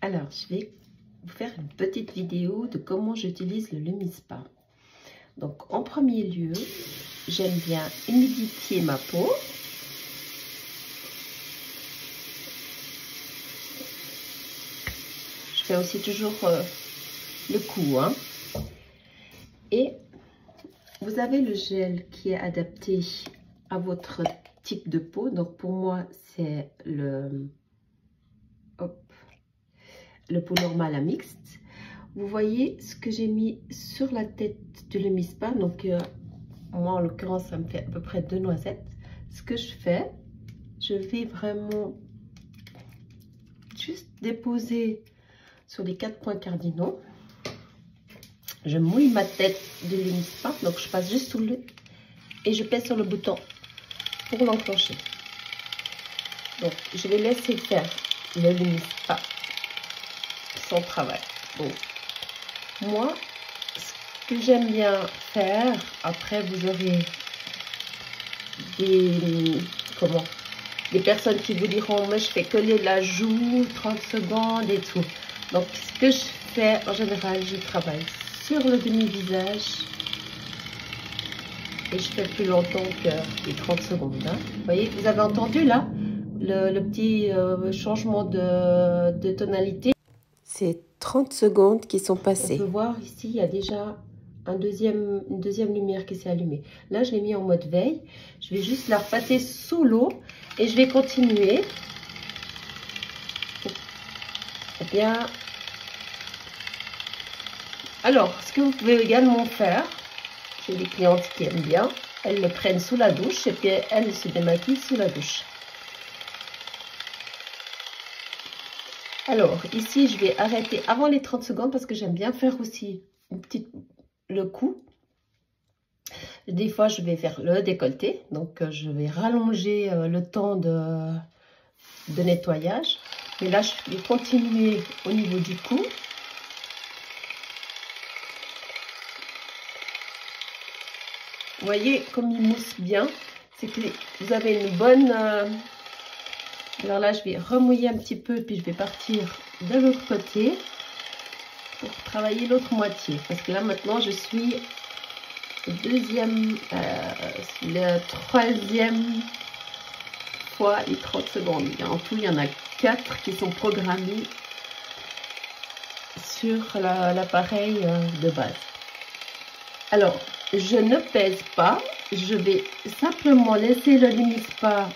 Alors, je vais vous faire une petite vidéo de comment j'utilise le Lumispa. Donc, en premier lieu, j'aime bien humidifier ma peau. Je fais aussi toujours le cou, hein. Et vous avez le gel qui est adapté à votre type de peau. Donc, pour moi, c'est le peau normale à mixte. Vous voyez ce que j'ai mis sur la tête du Lumispa. Donc, moi, en l'occurrence, ça me fait à peu près 2 noisettes. Ce que je fais, je vais vraiment juste déposer sur les 4 points cardinaux. Je mouille ma tête du Lumispa. Donc, je passe juste sous le... Et je pèse sur le bouton pour l'enclencher. Donc, je vais laisser faire le Lumispa son travail. Bon. Moi, ce que j'aime bien faire, après vous aurez des personnes qui vous diront, moi je fais coller la joue 30 secondes et tout. Donc ce que je fais en général, je travaille sur le demi-visage et je fais plus longtemps que les 30 secondes. Hein. Vous voyez, vous avez entendu là le petit changement de tonalité. C'est 30 secondes qui sont passées. On peut voir ici, il y a déjà une deuxième lumière qui s'est allumée. Là, je l'ai mis en mode veille. Je vais juste la repasser sous l'eau et je vais continuer. Eh bien, alors, ce que vous pouvez également faire, j'ai des clientes qui aiment bien, elles le prennent sous la douche et puis elles se démaquillent sous la douche. Alors, ici, je vais arrêter avant les 30 secondes parce que j'aime bien faire aussi le cou. Des fois, je vais faire le décolleté. Donc, je vais rallonger le temps de nettoyage. Mais là, je vais continuer au niveau du cou. Vous voyez comme il mousse bien. C'est que vous avez une bonne... Alors là, je vais remouiller un petit peu, puis je vais partir de l'autre côté pour travailler l'autre moitié. Parce que là, maintenant, je suis la troisième fois les 30 secondes. En tout, il y en a 4 qui sont programmés sur l'appareil de base. Alors, je ne pèse pas. Je vais simplement laisser le Lumispa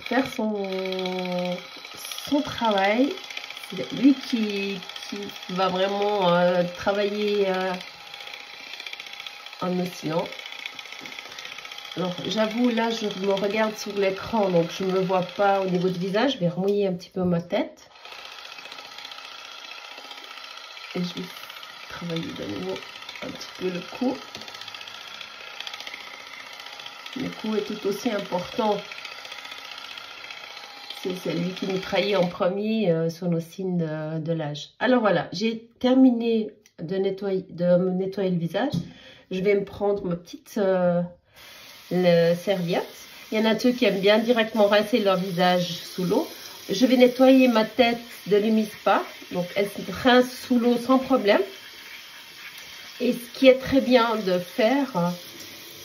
faire son travail. C'est lui qui va vraiment travailler en oscillant. Alors j'avoue, là je me regarde sur l'écran, donc je ne me vois pas au niveau du visage. Je vais remouiller un petit peu ma tête et je vais travailler de nouveau un petit peu le cou. Le cou est tout aussi important. C'est lui qui nous trahit en premier sur nos signes de l'âge. Alors voilà, j'ai terminé de me nettoyer le visage. Je vais me prendre ma petite serviette. Il y en a ceux qui aiment bien directement rincer leur visage sous l'eau. Je vais nettoyer ma tête de Lumispa. Donc elle se rince sous l'eau sans problème. Et ce qui est très bien de faire,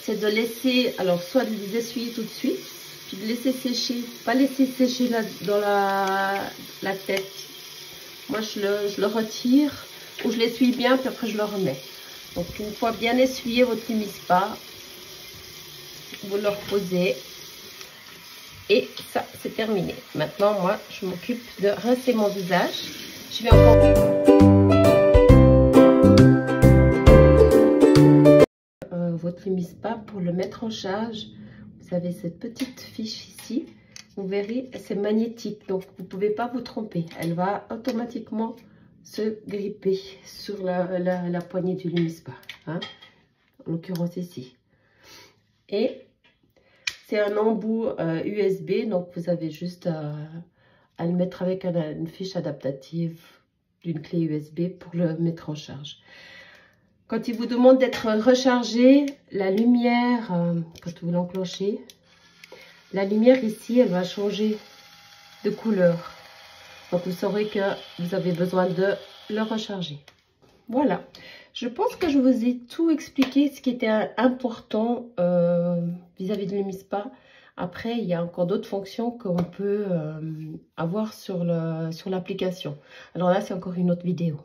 c'est de laisser, alors soit de les essuyer tout de suite, puis de laisser sécher, pas laisser sécher dans la tête. Moi, je le retire ou je l'essuie bien, puis après je le remets. Donc, une fois bien essuyé votre Lumispa, vous le reposez. Et ça, c'est terminé. Maintenant, moi, je m'occupe de rincer mon visage. Je vais encore... votre Lumispa pour le mettre en charge. Vous avez cette petite fiche ici. Vous verrez, c'est magnétique. Donc, vous ne pouvez pas vous tromper. Elle va automatiquement se gripper sur la poignée du Lumispa. Hein, en l'occurrence ici. Et c'est un embout USB. Donc, vous avez juste à le mettre avec une fiche adaptative d'une clé USB pour le mettre en charge. Quand il vous demande d'être rechargé, la lumière, quand vous l'enclenchez, la lumière ici, elle va changer de couleur. Donc, vous saurez que vous avez besoin de le recharger. Voilà. Je pense que je vous ai tout expliqué, ce qui était important vis-à-vis de l'Umispa. Après, il y a encore d'autres fonctions qu'on peut avoir sur l'application. Alors là, c'est encore une autre vidéo.